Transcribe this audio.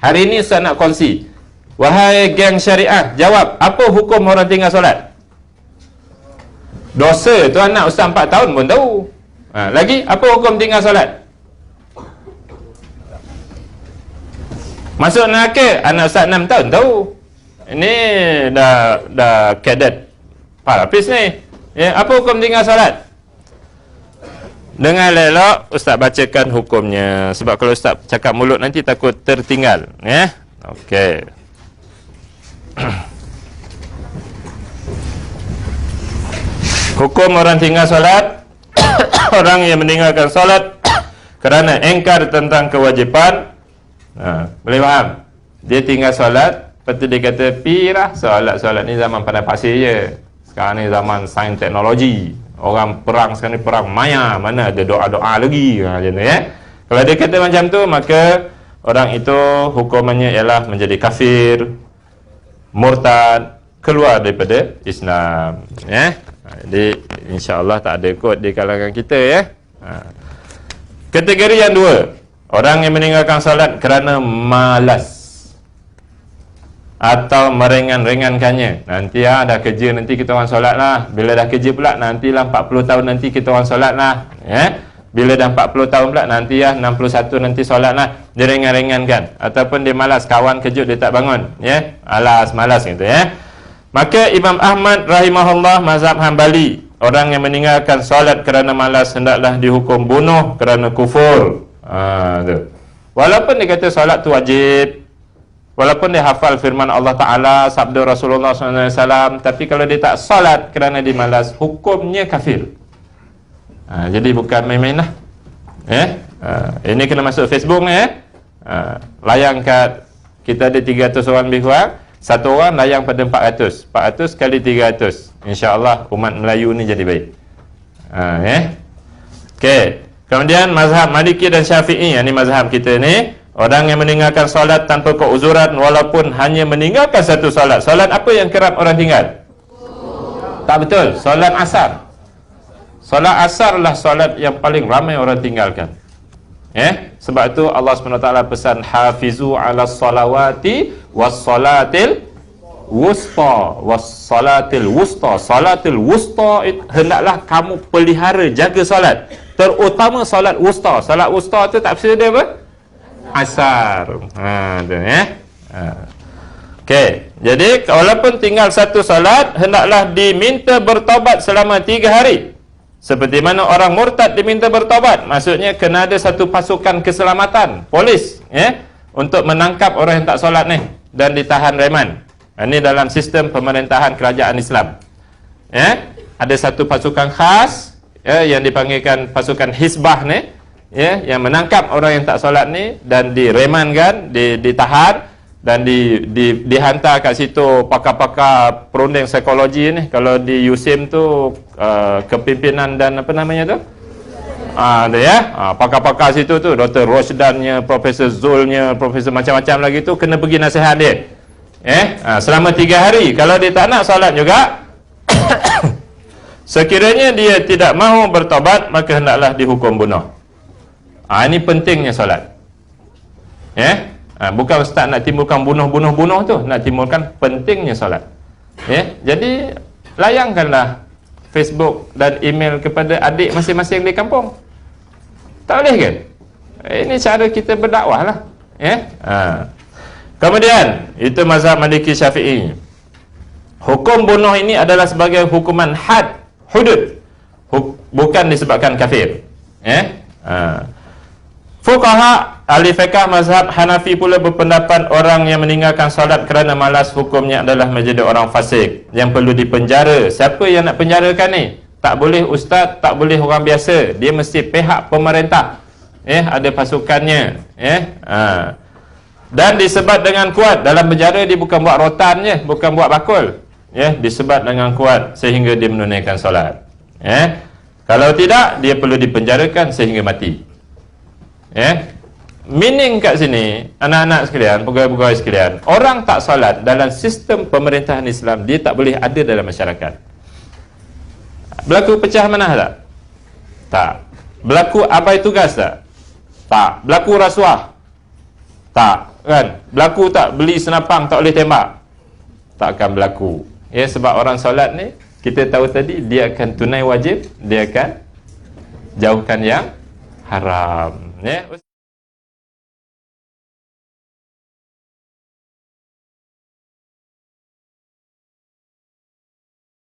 Hari ini Ustaz nak kongsi. Wahai geng syariah, jawab, apa hukum orang tinggal solat? Dosa tu anak Ustaz 4 tahun pun tahu. Lagi, apa hukum tinggal solat? Masuk neraka, anak Ustaz 6 tahun tahu. Ini dah kadet parapis ni. Ya, apa hukum tinggal solat? Dengan elok Ustaz bacakan hukumnya. Sebab kalau Ustaz cakap mulut nanti takut tertinggal. Ya, okey. Hukum orang tinggal solat. Orang yang meninggalkan solat kerana engkar tentang kewajipan. Boleh faham? Dia tinggal solat, lepas tu dia kata, pirah solat ni zaman pandai pasir je. Sekarang ni zaman sains teknologi. Orang perang sekarang ni perang maya, mana ada doa-doa lagi. Macam tu ya. Kalau dia kata macam tu, maka orang itu hukumannya ialah menjadi kafir, murtad, keluar daripada Islam. Ya. Jadi insya-Allah tak ada kot di kalangan kita ya. Kategori yang dua, orang yang meninggalkan salat kerana malas atau meringan-ringankannya. Nanti dah kerja, nanti kita orang solat lah. Bila dah kerja pula, nantilah 40 tahun nanti kita orang solat lah. Ya? Bila dah 40 tahun pula, nanti 61 nanti solat lah. Dia ringan-ringankan. Ataupun dia malas, kawan kejut dia tak bangun. Ya? Alas, malas gitu ya. Maka Imam Ahmad rahimahullah mazhab Hambali, orang yang meninggalkan solat kerana malas hendaklah dihukum bunuh kerana kufur. Tu. Walaupun dia kata solat tu wajib, walaupun dia hafal firman Allah Ta'ala, sabda Rasulullah SAW, tapi kalau dia tak solat kerana dia malas, hukumnya kafir. Jadi bukan main-main lah. Ini kena masuk Facebook ni layang kat, kita ada 300 orang lebih kurang, satu orang layang pada 400. 400 kali 300, InsyaAllah umat Melayu ni jadi baik. Okey. Kemudian mazhab Maliki dan Syafi'i, ini mazhab kita ni, orang yang meninggalkan solat tanpa keuzuran walaupun hanya meninggalkan satu solat. Solat apa yang kerap orang tinggal? Tak betul, solat asar. Solat asar lah solat yang paling ramai orang tinggalkan. Sebab itu Allah SWT pesan, hafizu ala salawati was salatil wusta, was salatil wusta. Salatil wusta, hendaklah kamu pelihara, jaga solat, terutama solat wusta. Solat wusta tu tafsir dia apa? Asar. Tu ya. Okey, jadi walaupun tinggal satu solat, hendaklah diminta bertaubat selama 3 hari. Seperti mana orang murtad diminta bertaubat, maksudnya kena ada satu pasukan keselamatan, polis untuk menangkap orang yang tak solat ni dan ditahan reman. Ini dalam sistem pemerintahan kerajaan Islam. Ada satu pasukan khas yang dipanggilkan pasukan Hizbah ni, yang menangkap orang yang tak solat ni dan diremankan, ditahan dan dihantar kat situ pakar-pakar perunding psikologi ni. Kalau di USIM tu kepimpinan dan apa namanya tu? Pakar-pakar situ tu, Dr. Rosdannya, Profesor Zulnya, Profesor macam-macam lagi tu kena pergi nasihat dia. Selama 3 hari. Kalau dia tak nak solat juga, sekiranya dia tidak mahu bertobat, maka hendaklah dihukum bunuh. Ini pentingnya solat. Bukan Ustaz nak timbulkan bunuh tu, nak timbulkan pentingnya solat. Jadi layangkanlah Facebook dan email kepada adik masing-masing di kampung. Tak boleh kan? Ini cara kita berdakwah lah. Kemudian itu mazhab Maliki Syafi'i. Hukum bunuh ini adalah sebagai hukuman had, hudud, bukan disebabkan kafir. Fuqaha ahli fiqh mazhab Hanafi pula berpendapat orang yang meninggalkan solat kerana malas, hukumnya adalah menjadi orang fasik yang perlu dipenjara. Siapa yang nak penjarakan ni? Tak boleh ustaz, tak boleh orang biasa. Dia mesti pihak pemerintah. Ada pasukannya. Dan disebat dengan kuat. Dalam penjara dia bukan buat rotan je, bukan buat bakul. Disebat dengan kuat sehingga dia menunaikan solat. Kalau tidak, dia perlu dipenjarakan sehingga mati. Meaning kat sini, anak-anak sekalian, pegawai-pegawai sekalian, orang tak solat dalam sistem pemerintahan Islam, dia tak boleh ada dalam masyarakat. Berlaku pecah manah tak? Tak. Berlaku abai tugas tak? Tak. Berlaku rasuah? Tak, kan? Berlaku tak beli senapang tak boleh tembak? Tak akan berlaku. Ya, sebab orang solat ni, kita tahu tadi, dia akan tunai wajib, dia akan jauhkan yang haram. Ya.